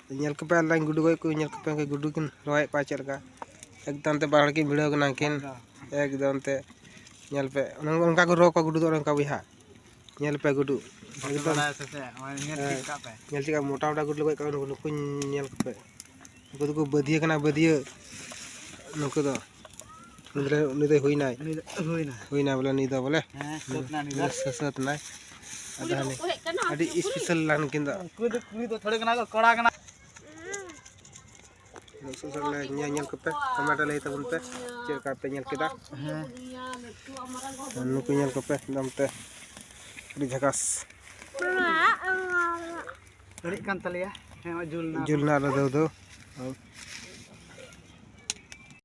nyal ke pe lain gudu ko nyal ke pe gudu kin roy pa चलका एकदम ते बाहर की भिड़ो कना किन एकदम ते nyal pe उनका को रो को गुडू तो उनका बिहा nyal pe गुडू एकदम nyal चिका मोटा मोटा गुडू को नुकु nyal पे नुकु को बदिया कना बदिया नुकु तो निदे हुईना बोले निदा बोले सत ना अदानी अडी स्पेशल लान किंदा कुई तो थोड़े कना कड़ा कना social nyal kepe kamera lay tabun pe cerka pe nyal kita nuku nyal kepe dam te di jakas dari kan tali ya julna julna do